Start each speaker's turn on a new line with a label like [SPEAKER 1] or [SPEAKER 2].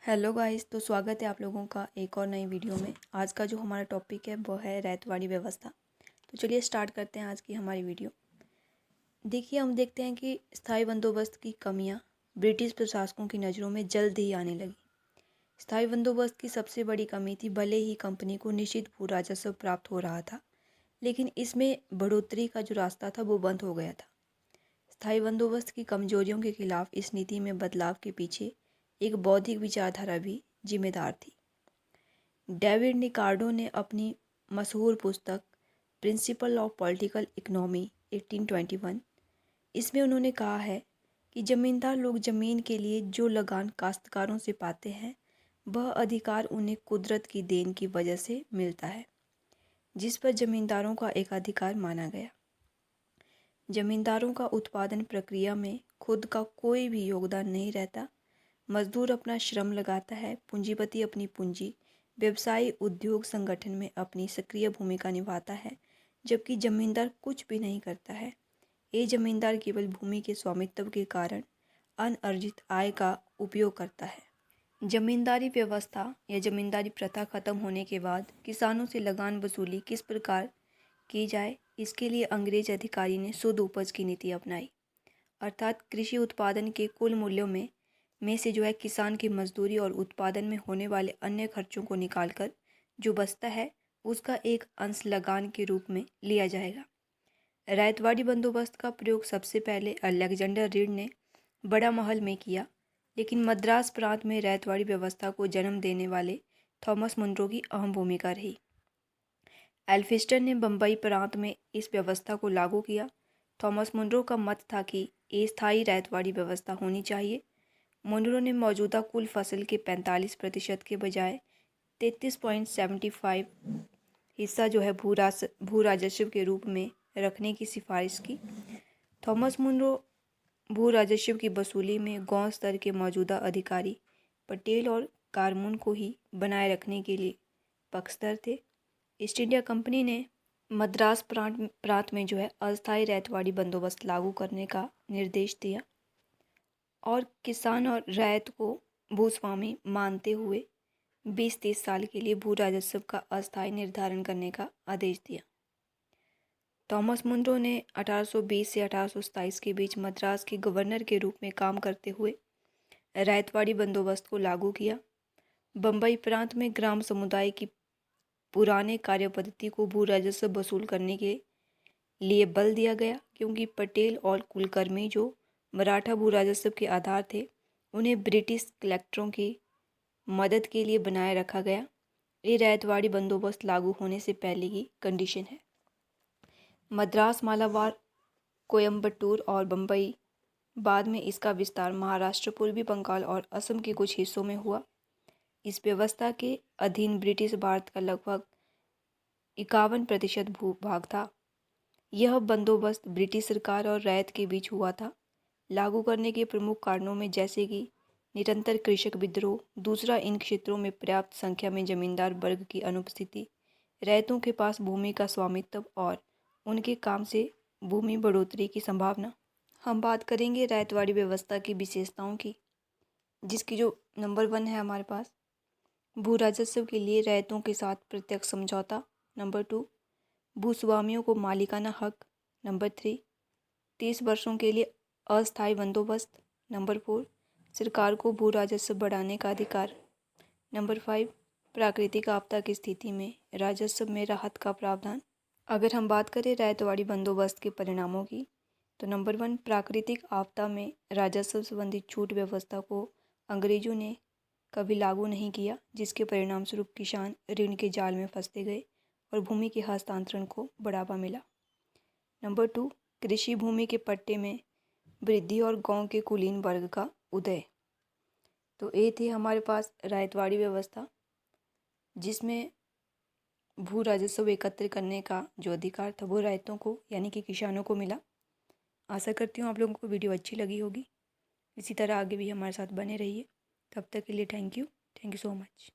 [SPEAKER 1] Hello guys, तो स्वागत है आप लोगों का एक और नई वीडियो में। आज का जो हमारा टॉपिक है वो है रैयतवाड़ी व्यवस्था। तो चलिए स्टार्ट करते हैं आज की हमारी वीडियो। देखिए, हम देखते हैं कि स्थायी बंदोबस्त की कमियां ब्रिटिश प्रशासकों की नज़रों में जल्द ही आने लगी। स्थायी बंदोबस्त की सबसे बड़ी कमी थी, भले ही कंपनी को निश्चित भू राजस्व प्राप्त हो रहा था, लेकिन इसमें बढ़ोतरी का जो रास्ता था वो बंद हो गया था। स्थायी बंदोबस्त की कमजोरियों के खिलाफ इस नीति में बदलाव के पीछे एक बौद्धिक विचारधारा भी जिम्मेदार थी। डेविड निकार्डो ने अपनी मशहूर पुस्तक प्रिंसिपल ऑफ पॉलिटिकल इकोनॉमी 1821 इसमें उन्होंने कहा है कि जमींदार लोग ज़मीन के लिए जो लगान काश्तकारों से पाते हैं वह अधिकार उन्हें कुदरत की देन की वजह से मिलता है, जिस पर जमींदारों का एक अधिकार माना गया। जमींदारों का उत्पादन प्रक्रिया में खुद का कोई भी योगदान नहीं रहता। मजदूर अपना श्रम लगाता है, पूंजीपति अपनी पूंजी, व्यवसायी उद्योग संगठन में अपनी सक्रिय भूमिका निभाता है, जबकि जमींदार कुछ भी नहीं करता है। ये जमींदार केवल भूमि के स्वामित्व के कारण अनअर्जित आय का उपयोग करता है। जमींदारी व्यवस्था या जमींदारी प्रथा खत्म होने के बाद किसानों से लगान वसूली किस प्रकार की जाए, इसके लिए अंग्रेज अधिकारी ने शुद्ध उपज की नीति अपनाई, अर्थात कृषि उत्पादन के कुल मूल्यों में से जो है किसान की मजदूरी और उत्पादन में होने वाले अन्य खर्चों को निकालकर जो बचता है उसका एक अंश लगान के रूप में लिया जाएगा। रैयतवाड़ी बंदोबस्त का प्रयोग सबसे पहले अलेक्जेंडर रीड ने बड़ा महल में किया, लेकिन मद्रास प्रांत में रैयतवाड़ी व्यवस्था को जन्म देने वाले थॉमस मुनरो की अहम भूमिका रही। एल्फिस्टन ने बम्बई प्रांत में इस व्यवस्था को लागू किया। थॉमस मुनरो का मत था कि ये स्थायी रैयतवाड़ी व्यवस्था होनी चाहिए। मुनरो ने मौजूदा कुल फसल के 45% के बजाय 33.75 हिस्सा जो है भू राजस्व के रूप में रखने की सिफारिश की। थॉमस मुनरो भू राजस्व की वसूली में गांव स्तर के मौजूदा अधिकारी पटेल और कारमून को ही बनाए रखने के लिए पक्षधर थे। ईस्ट इंडिया कंपनी ने मद्रास प्रांत में जो है अस्थायी रैयतवाड़ी बंदोबस्त लागू करने का निर्देश दिया और किसान और रैयत को भूस्वामी मानते हुए 20-30 साल के लिए भू राजस्व का अस्थायी निर्धारण करने का आदेश दिया। थॉमस मुनरो ने 1820 से 1827 के बीच मद्रास के गवर्नर के रूप में काम करते हुए रैयतवाड़ी बंदोबस्त को लागू किया। बम्बई प्रांत में ग्राम समुदाय की पुराने कार्य पद्धति को भू राजस्व वसूल करने के लिए बल दिया गया, क्योंकि पटेल और कुलकर्मी जो मराठा भू राजस्व के आधार थे उन्हें ब्रिटिश कलेक्टरों की मदद के लिए बनाए रखा गया। ये रैयतवाड़ी बंदोबस्त लागू होने से पहले की कंडीशन है। मद्रास, मालाबार, कोयम्बटूर और बम्बई, बाद में इसका विस्तार महाराष्ट्र, पूर्वी बंगाल और असम के कुछ हिस्सों में हुआ। इस व्यवस्था के अधीन ब्रिटिश भारत का लगभग 51% भूभाग था। यह बंदोबस्त ब्रिटिश सरकार और रैयत के बीच हुआ था। लागू करने के प्रमुख कारणों में जैसे कि निरंतर कृषक विद्रोह, दूसरा इन क्षेत्रों में पर्याप्त संख्या में जमींदार वर्ग की अनुपस्थिति, रैयतों के पास भूमि का स्वामित्व और उनके काम से भूमि बढ़ोतरी की संभावना। हम बात करेंगे रैयतवाड़ी व्यवस्था की विशेषताओं की, जिसकी जो नंबर 1 है हमारे पास भू राजस्व के लिए रैयतों के साथ प्रत्यक्ष समझौता। नंबर 2, भूस्वामियों को मालिकाना हक। नंबर 3, 30 वर्षों के लिए अस्थायी बंदोबस्त। नंबर 4, सरकार को भू राजस्व बढ़ाने का अधिकार। नंबर 5, प्राकृतिक आपदा की स्थिति में राजस्व में राहत का प्रावधान। अगर हम बात करें रैयतवाड़ी बंदोबस्त के परिणामों की, तो नंबर 1, प्राकृतिक आपदा में राजस्व संबंधी छूट व्यवस्था को अंग्रेजों ने कभी लागू नहीं किया, जिसके परिणाम स्वरूप किसान ऋण के जाल में फंसते गए और भूमि के हस्तांतरण को बढ़ावा मिला। नंबर 2, कृषि भूमि के पट्टे में वृद्धि और गांव के कुलीन वर्ग का उदय। तो ये थी हमारे पास रैयतवाड़ी व्यवस्था, जिसमें भू राजस्व एकत्र करने का जो अधिकार था वो रैयतों को यानी कि किसानों को मिला। आशा करती हूँ आप लोगों को वीडियो अच्छी लगी होगी। इसी तरह आगे भी हमारे साथ बने रहिए। तब तक के लिए थैंक यू सो मच।